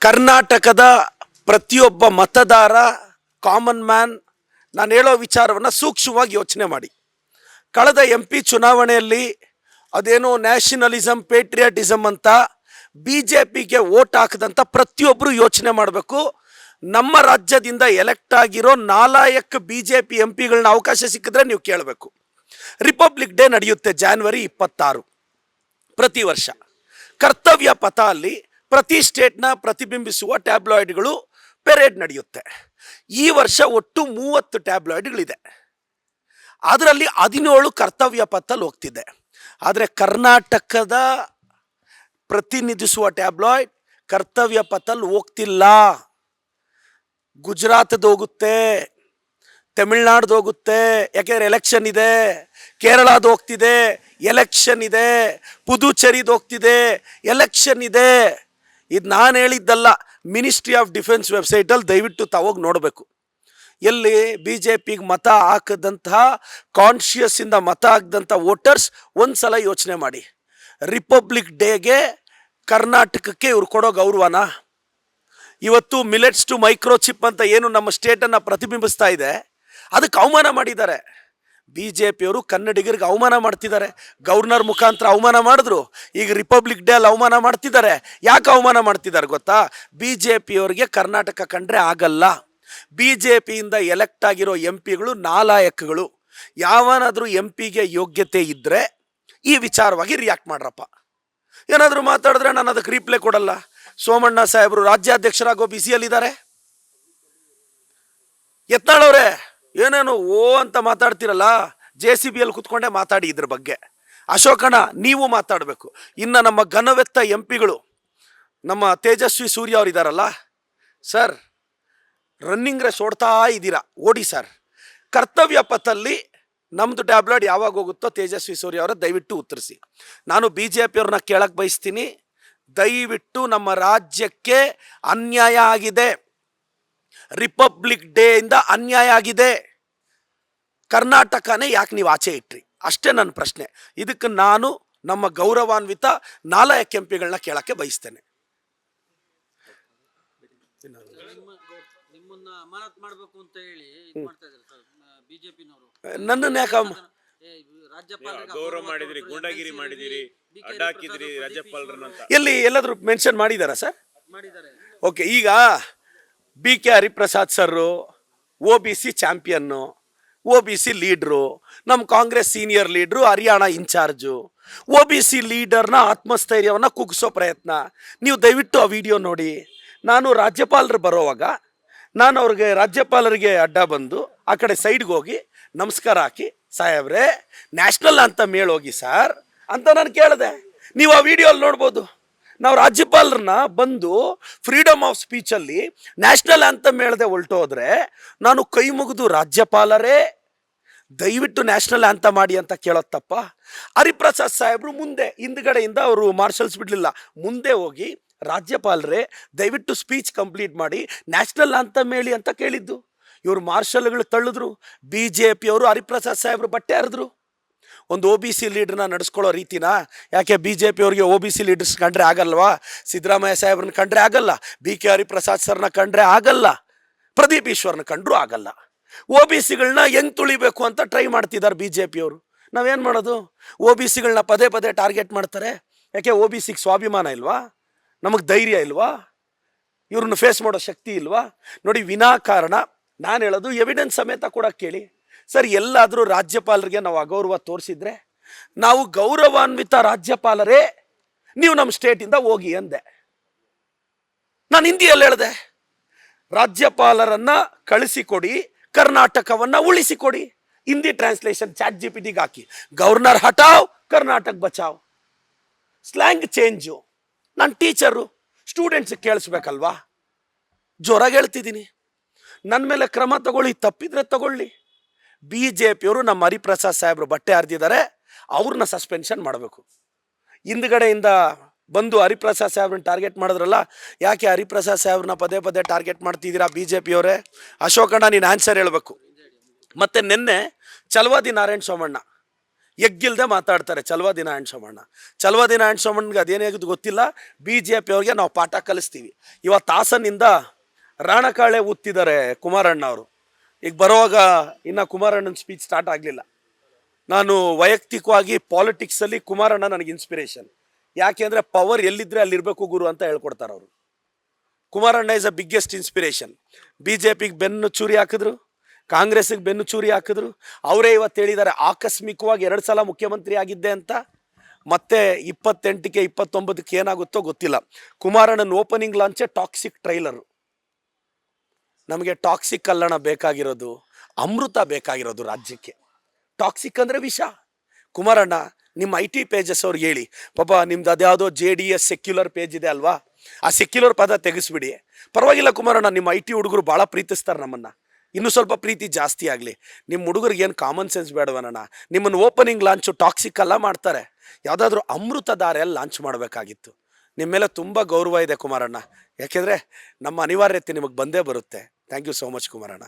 ಕರ್ನಾಟಕದ ಪ್ರತಿಯೊಬ್ಬ ಮತದಾರ ಕಾಮನ್ ಮ್ಯಾನ್ ನಾನು ಹೇಳೋ ವಿಚಾರವನ್ನು ಸೂಕ್ಷ್ಮವಾಗಿ ಯೋಚನೆ ಮಾಡಿ. ಕಳೆದ MP ಚುನಾವಣೆಯಲ್ಲಿ ಅದೇನೋ ನ್ಯಾಷನಲಿಸಮ್ ಪೇಟ್ರಿಯಾಟಿಸಮ್ ಅಂತ BJPಗೆ ವೋಟ್ ಹಾಕದಂಥ ಪ್ರತಿಯೊಬ್ಬರು ಯೋಚನೆ ಮಾಡಬೇಕು. ನಮ್ಮ ರಾಜ್ಯದಿಂದ ಎಲೆಕ್ಟ್ ಆಗಿರೋ 4 BJP MPಗಳನ್ನ ಅವಕಾಶ ಸಿಕ್ಕಿದ್ರೆ ನೀವು ಕೇಳಬೇಕು. ರಿಪಬ್ಲಿಕ್ ಡೇ ನಡೆಯುತ್ತೆ January 26 ಪ್ರತಿ ವರ್ಷ. ಕರ್ತವ್ಯ ಪಥ ಅಲ್ಲಿ ಪ್ರತಿ ಸ್ಟೇಟ್ನ ಪ್ರತಿಬಿಂಬಿಸುವ ಟ್ಯಾಬ್ಲಾಯ್ಡ್ಗಳು ಪೆರೇಡ್ ನಡೆಯುತ್ತೆ. ಈ ವರ್ಷ ಒಟ್ಟು 30 ಟ್ಯಾಬ್ಲಾಯ್ಡ್ಗಳಿದೆ. ಅದರಲ್ಲಿ 17 ಕರ್ತವ್ಯ ಪಥದಲ್ಲಿ ಹೋಗ್ತಿದೆ. ಆದರೆ ಕರ್ನಾಟಕದ ಪ್ರತಿನಿಧಿಸುವ ಟ್ಯಾಬ್ಲಾಯ್ಡ್ ಕರ್ತವ್ಯ ಪಥದಲ್ಲಿ ಹೋಗ್ತಿಲ್ಲ. ಗುಜರಾತ್ದು ಹೋಗುತ್ತೆ, ತಮಿಳ್ನಾಡ್ದು ಹೋಗುತ್ತೆ, ಯಾಕೆಂದರೆ ಎಲೆಕ್ಷನ್ ಇದೆ. ಕೇರಳದ ಹೋಗ್ತಿದೆ, ಎಲೆಕ್ಷನ್ ಇದೆ. ಪುದುಚೇರಿದು ಹೋಗ್ತಿದೆ, ಎಲೆಕ್ಷನ್ ಇದೆ. ಇದು ನಾನು ಹೇಳಿದ್ದಲ್ಲ, ಮಿನಿಸ್ಟ್ರಿ ಆಫ್ ಡಿಫೆನ್ಸ್ ವೆಬ್ಸೈಟಲ್ಲಿ ದಯವಿಟ್ಟು ತಾವೋಗಿ ನೋಡಬೇಕು. ಎಲ್ಲಿ BJPಗೆ ಮತ ಹಾಕದಂತಹ ಕಾನ್ಷಿಯಸ್ಸಿಂದ ಮತ ಹಾಕಿದಂಥ ವೋಟರ್ಸ್ ಒಂದು ಸಲ ಯೋಚನೆ ಮಾಡಿ. ರಿಪಬ್ಲಿಕ್ ಡೇಗೆ ಕರ್ನಾಟಕಕ್ಕೆ ಇವ್ರು ಕೊಡೋ ಗೌರವನ? ಇವತ್ತು ಮಿಲೆಟ್ಸ್ ಟು ಮೈಕ್ರೋಚಿಪ್ ಅಂತ ಏನು ನಮ್ಮ ಸ್ಟೇಟನ್ನು ಪ್ರತಿಬಿಂಬಿಸ್ತಾ ಇದೆ, ಅದಕ್ಕೆ ಅವಮಾನ ಮಾಡಿದ್ದಾರೆ. BJPಯವರು ಕನ್ನಡಿಗರಿಗೆ ಅವಮಾನ ಮಾಡ್ತಿದ್ದಾರೆ. ಗವರ್ನರ್ ಮುಖಾಂತರ ಅವಮಾನ ಮಾಡಿದ್ರು, ಈಗ ರಿಪಬ್ಲಿಕ್ ಡೇ ಅಲ್ಲಿ ಅವಮಾನ ಮಾಡ್ತಿದ್ದಾರೆ. ಯಾಕೆ ಅವಮಾನ ಮಾಡ್ತಿದ್ದಾರೆ ಗೊತ್ತಾ? BJPಯವರಿಗೆ ಕರ್ನಾಟಕ ಕಂಡ್ರೆ ಆಗಲ್ಲ. BJPಯಿಂದ ಎಲೆಕ್ಟ್ ಆಗಿರೋ MPಗಳು ನಾಲಾಯಕಗಳು. ಯಾವನಾದರೂ MPಗೆ ಯೋಗ್ಯತೆ ಇದ್ದರೆ ಈ ವಿಚಾರವಾಗಿ ರಿಯಾಕ್ಟ್ ಮಾಡ್ರಪ್ಪ. ಏನಾದರೂ ಮಾತಾಡಿದ್ರೆ ನಾನು ಅದಕ್ಕೆ ರಿಪ್ಲೈ ಕೊಡಲ್ಲ. ಸೋಮಣ್ಣ ಸಾಹೇಬರು ರಾಜ್ಯಾಧ್ಯಕ್ಷರಾಗೋ ಬಿಸಿಯಲ್ಲಿದ್ದಾರೆ. ಯತ್ನಾಳವ್ರೆ ಏನೇನು ಓ ಅಂತ ಮಾತಾಡ್ತಿರಲ್ಲ, JCBಯಲ್ಲಿ ಕುತ್ಕೊಂಡೇ ಮಾತಾಡಿ ಇದ್ರ ಬಗ್ಗೆ. ಅಶೋಕಣ್ಣ ನೀವು ಮಾತಾಡಬೇಕು. ಇನ್ನು ನಮ್ಮ ಘನವೆತ್ತ MPಗಳು ನಮ್ಮ ತೇಜಸ್ವಿ ಸೂರ್ಯ ಅವರು ಇದ್ದಾರಲ್ಲ ಸರ್, ರನ್ನಿಂಗ್ ರೇಸ್ ಓಡ್ತಾ ಇದ್ದೀರಾ, ಓಡಿ ಸರ್. ಕರ್ತವ್ಯ ಪಥದಲ್ಲಿ ನಮ್ಮದು ಟ್ಯಾಬ್ಲೆಟ್ ಯಾವಾಗ ಹೋಗುತ್ತೋ ತೇಜಸ್ವಿ ಸೂರ್ಯ ಅವರ ದಯವಿಟ್ಟು ಉತ್ತರಿಸಿ. ನಾನು BJPಯವ್ರನ್ನ ಕೇಳಕ್ಕೆ ಬಯಸ್ತೀನಿ, ದಯವಿಟ್ಟು ನಮ್ಮ ರಾಜ್ಯಕ್ಕೆ ಅನ್ಯಾಯ ಆಗಿದೆ. ರಿಪಬ್ಲಿಕ್ ಡೇ ಇಂದ ಅನ್ಯಾಯ ಆಗಿದೆ. ಕರ್ನಾಟಕನೇ ಯಾಕೆ ನೀವು ಆಚೆ ಇಟ್ರಿ? ಅಷ್ಟೇ ನನ್ನ ಪ್ರಶ್ನೆ. ಇದಕ್ಕೆ ನಾನು ನಮ್ಮ ಗೌರವಾನ್ವಿತ 4 MPಗಳನ್ನ ಕೇಳಕ್ಕೆ ಬಯಸ್ತೇನೆ. ನನ್ನನ್ನು ಯಾಕೆ ಗೂಂಡಾಗಿರಿ ಮಾಡಿದಿರಿ, ಅಡ್ಡ ಹಾಕಿದಿರಿ ರಾಜ್ಯಪಾಲರನ್ನ ಅಂತ ಎಲ್ಲಿ ಎಲ್ಲಾದ್ರೂ ಮೆನ್ಷನ್ ಮಾಡಿದಾರಾ ಸರ್? ಓಕೆ, ಈಗ BK Hariprasad sir OBC champion, OBC ಲೀಡ್ರು, ನಮ್ಮ ಕಾಂಗ್ರೆಸ್ ಸೀನಿಯರ್ ಲೀಡ್ರು, ಹರಿಯಾಣ ಇನ್ಚಾರ್ಜು. OBC ಲೀಡರ್ನ ಆತ್ಮಸ್ಥೈರ್ಯವನ್ನು ಕುಗ್ಗಿಸೋ ಪ್ರಯತ್ನ. ನೀವು ದಯವಿಟ್ಟು ಆ ವಿಡಿಯೋ ನೋಡಿ. ನಾನು ರಾಜ್ಯಪಾಲರು ಬರೋವಾಗ ನಾನು ಅವ್ರಿಗೆ ರಾಜ್ಯಪಾಲರಿಗೆ ಅಡ್ಡ ಬಂದು ಆ ಕಡೆ ಸೈಡ್ಗೆ ಹೋಗಿ ನಮಸ್ಕಾರ ಹಾಕಿ, ಸಾಹೇಬ್ರೆ ನ್ಯಾಷನಲ್ ಅಂತ ಮೇಳೋಗಿ ಸರ್ ಅಂತ ನಾನು ಕೇಳಿದೆ. ನೀವು ಆ ವಿಡಿಯೋಲ್ಲಿ ನೋಡ್ಬೋದು. ನಾವು ರಾಜ್ಯಪಾಲರನ್ನ ಬಂದು ಫ್ರೀಡಮ್ ಆಫ್ ಸ್ಪೀಚಲ್ಲಿ ನ್ಯಾಷನಲ್ ಅಂತ ಮೇಳದೆ ಹೊಲ್ಟೋದ್ರೆ ನಾನು ಕೈ ಮುಗಿದು ರಾಜ್ಯಪಾಲರೇ ದಯವಿಟ್ಟು ನ್ಯಾಷನಲ್ ಅಂತ ಮಾಡಿ ಅಂತ ಕೇಳೋದು ತಪ್ಪ? ಹರಿಪ್ರಸಾದ್ ಸಾಹೇಬರು ಮುಂದೆ ಹಿಂದ್ಗಡೆಯಿಂದ ಅವರು ಮಾರ್ಷಲ್ಸ್ ಬಿಡಲಿಲ್ಲ, ಮುಂದೆ ಹೋಗಿ ರಾಜ್ಯಪಾಲರೇ ದಯವಿಟ್ಟು ಸ್ಪೀಚ್ ಕಂಪ್ಲೀಟ್ ಮಾಡಿ ನ್ಯಾಷನಲ್ ಅಂತ ಮೇಳಿ ಅಂತ ಕೇಳಿದ್ದು. ಇವರು ಮಾರ್ಷಲ್ಗಳು ತಳ್ಳಿದ್ರು. BJPಯವರು ಹರಿಪ್ರಸಾದ್ ಸಾಹೇಬರು ಬಟ್ಟೆ ಹರಿದ್ರು. ಒಂದು OBC ಲೀಡ್ರನ್ನ ನಡೆಸ್ಕೊಳ್ಳೋ ರೀತಿನ ಯಾಕೆ BJPಯವ್ರಿಗೆ OBC ಲೀಡರ್ಸ್ ಕಂಡ್ರೆ ಆಗಲ್ವಾ? ಸಿದ್ದರಾಮಯ್ಯ ಸಾಹೇಬ್ರನ್ನ ಕಂಡ್ರೆ ಆಗಲ್ಲ, BK ಹರಿಪ್ರಸಾದ್ ಸರ್ನ ಕಂಡ್ರೆ ಆಗಲ್ಲ, ಪ್ರದೀಪ್ ಈಶ್ವರ್ನ ಕಂಡ್ರೂ ಆಗಲ್ಲ. OBCಗಳನ್ನ ಹೆಂಗೆ ತುಳಿಬೇಕು ಅಂತ ಟ್ರೈ ಮಾಡ್ತಿದ್ದಾರೆ BJPಯವರು. ನಾವೇನು ಮಾಡೋದು? OBCಗಳನ್ನ ಪದೇ ಪದೇ ಟಾರ್ಗೆಟ್ ಮಾಡ್ತಾರೆ. ಯಾಕೆ OBCಗೆ ಸ್ವಾಭಿಮಾನ ಇಲ್ವಾ? ನಮಗೆ ಧೈರ್ಯ ಇಲ್ವಾ? ಇವ್ರನ್ನ ಫೇಸ್ ಮಾಡೋ ಶಕ್ತಿ ಇಲ್ವಾ? ನೋಡಿ, ವಿನಾಕಾರಣ ನಾನು ಹೇಳೋದು ಎವಿಡೆನ್ಸ್ ಸಮೇತ ಕೂಡ ಕೇಳಿ ಸರ್. ಎಲ್ಲಾದರೂ ರಾಜ್ಯಪಾಲರಿಗೆ ನಾವು ಅಗೌರವ ತೋರಿಸಿದ್ರೆ ನಾವು ಗೌರವಾನ್ವಿತ ರಾಜ್ಯಪಾಲರೇ ನೀವು ನಮ್ಮ ಸ್ಟೇಟಿಂದ ಹೋಗಿ ಅಂದೆ. ನಾನು ಹಿಂದಿಯಲ್ಲಿ ಹೇಳಿದೆ, ರಾಜ್ಯಪಾಲರನ್ನ ಕಳಿಸಿಕೊಡಿ, ಕರ್ನಾಟಕವನ್ನು ಉಳಿಸಿಕೊಡಿ. ಹಿಂದಿ ಟ್ರಾನ್ಸ್ಲೇಷನ್ ChatGPTಗೆ ಹಾಕಿ, ಗವರ್ನರ್ ಹಟಾವ್ ಕರ್ನಾಟಕ ಬಚಾವ್. Slang change. ನಾನು ಟೀಚರು, ಸ್ಟೂಡೆಂಟ್ಸಿಗೆ ಕೇಳಿಸ್ಬೇಕಲ್ವಾ? ಜೋರಾಗಿ ಹೇಳ್ತಿದ್ದೀನಿ. ನನ್ನ ಮೇಲೆ ಕ್ರಮ ತಗೊಳ್ಳಿ, ತಪ್ಪಿದ್ರೆ ತಗೊಳ್ಳಿ. BJPಯವರು ನಮ್ಮ ಹರಿಪ್ರಸಾದ್ ಸಾಹೇಬರು ಬಟ್ಟೆ ಹರಿದಿದ್ದಾರೆ, ಅವ್ರನ್ನ ಸಸ್ಪೆನ್ಷನ್ ಮಾಡಬೇಕು. ಹಿಂದ್ಗಡೆಯಿಂದ ಬಂದು ಹರಿಪ್ರಸಾದ್ ಸಾಹೇಬ್ರನ್ನ ಟಾರ್ಗೆಟ್ ಮಾಡಿದ್ರಲ್ಲ, ಯಾಕೆ ಹರಿಪ್ರಸಾದ್ ಸಾಹೇಬ್ರನ್ನ ಪದೇ ಪದೇ ಟಾರ್ಗೆಟ್ ಮಾಡ್ತಿದ್ದೀರಾ BJPಯವರೇ? ಅಶೋಕಣ್ಣ ನೀನು ಆನ್ಸರ್ ಹೇಳಬೇಕು. ಮತ್ತು ನಿನ್ನೆ ಚಲವಾದಿ ನಾರಾಯಣ ಸೋಮಣ್ಣ ಎಗ್ಗಿಲ್ದೆ ಮಾತಾಡ್ತಾರೆ ಚಲವಾದಿನ ಆ್ಯಂಡ್ ಸೋಮಣ್ಣ. ಚಲವಾದಿನ ಆ್ಯಂಡ್ ಸೋಮಣ್ಣಗೆ ಅದೇನಾಗಿದ್ದು ಗೊತ್ತಿಲ್ಲ. BJP ಅವ್ರಿಗೆ ನಾವು ಪಾಠ ಕಲಿಸ್ತೀವಿ. ಇವತ್ತು ಹಾಸನಿಂದ ರಾಣಕಾಳೆ ಊದ್ತಿದ್ದಾರೆ ಕುಮಾರಣ್ಣ ಅವರು. ಈಗ ಬರುವಾಗ ಇನ್ನು ಕುಮಾರಣ್ಣನ ಸ್ಪೀಚ್ ಸ್ಟಾರ್ಟ್ ಆಗಲಿಲ್ಲ. ನಾನು ವೈಯಕ್ತಿಕವಾಗಿ ಪಾಲಿಟಿಕ್ಸಲ್ಲಿ ಕುಮಾರಣ್ಣ ನನಗೆ ಇನ್ಸ್ಪಿರೇಷನ್. ಯಾಕೆ ಅಂದರೆ ಪವರ್ ಎಲ್ಲಿದ್ದರೆ ಅಲ್ಲಿರಬೇಕು ಗುರು ಅಂತ ಹೇಳ್ಕೊಡ್ತಾರೆ ಅವರು. ಕುಮಾರಣ್ಣ ಇಸ್ ಅ ಬಿಗ್ಗೆಸ್ಟ್ ಇನ್ಸ್ಪಿರೇಷನ್. BJPಗೆ ಬೆನ್ನು ಚೂರಿ ಹಾಕಿದ್ರು, ಕಾಂಗ್ರೆಸ್ಗೆ ಬೆನ್ನು ಚೂರಿ ಹಾಕಿದ್ರು. ಅವರೇ ಇವತ್ತು ಹೇಳಿದ್ದಾರೆ ಆಕಸ್ಮಿಕವಾಗಿ 2 ಸಲ ಮುಖ್ಯಮಂತ್ರಿ ಆಗಿದ್ದೆ ಅಂತ. ಮತ್ತೆ 28ಕ್ಕೆ 29ಕ್ಕೆ ಏನಾಗುತ್ತೋ ಗೊತ್ತಿಲ್ಲ. ಕುಮಾರಣ್ಣನ ಓಪನಿಂಗ್ ಲಾಂಚೇ ಟಾಕ್ಸಿಕ್ ಟ್ರೈಲರು. ನಮಗೆ ಟಾಕ್ಸಿಕ್ ಅಲ್ಲಣ ಬೇಕಾಗಿರೋದು, ಅಮೃತ ಬೇಕಾಗಿರೋದು ರಾಜ್ಯಕ್ಕೆ. ಟಾಕ್ಸಿಕ್ ಅಂದರೆ ವಿಷ. ಕುಮಾರಣ್ಣ ನಿಮ್ಮ IT ಪೇಜಸ್ ಅವ್ರಿಗೆ ಹೇಳಿ, ಪಾಪ ನಿಮ್ದು ಅದ್ಯಾವುದೋ JDS ಸೆಕ್ಯುಲರ್ ಪೇಜ್ ಇದೆ ಅಲ್ವಾ, ಆ ಸೆಕ್ಯುಲರ್ ಪದ ತೆಗೆಸ್ಬಿಡಿ. ಪರವಾಗಿಲ್ಲ ಕುಮಾರಣ್ಣ, ನಿಮ್ಮ IT ಹುಡುಗರು ಭಾಳ ಪ್ರೀತಿಸ್ತಾರೆ ನಮ್ಮನ್ನು, ಇನ್ನೂ ಸ್ವಲ್ಪ ಪ್ರೀತಿ ಜಾಸ್ತಿ ಆಗಲಿ. ನಿಮ್ಮ ಹುಡುಗರಿಗೆ ಏನು ಕಾಮನ್ ಸೆನ್ಸ್ ಬೇಡವನಣ್ಣ? ನಿಮ್ಮನ್ನು ಓಪನಿಂಗ್ ಲಾಂಚು ಟಾಕ್ಸಿಕ್ ಎಲ್ಲ ಮಾಡ್ತಾರೆ, ಯಾವುದಾದ್ರೂ ಅಮೃತಧಾರೆಯಲ್ಲಿ ಲಾಂಚ್ ಮಾಡಬೇಕಾಗಿತ್ತು. ನಿಮ್ಮ ಮೇಲೆ ತುಂಬ ಗೌರವ ಇದೆ ಕುಮಾರಣ್ಣ, ಯಾಕೆಂದರೆ ನಮ್ಮ ಅನಿವಾರ್ಯತೆ ನಿಮಗೆ ಬಂದೇ ಬರುತ್ತೆ. Thank you so much Kumaranna.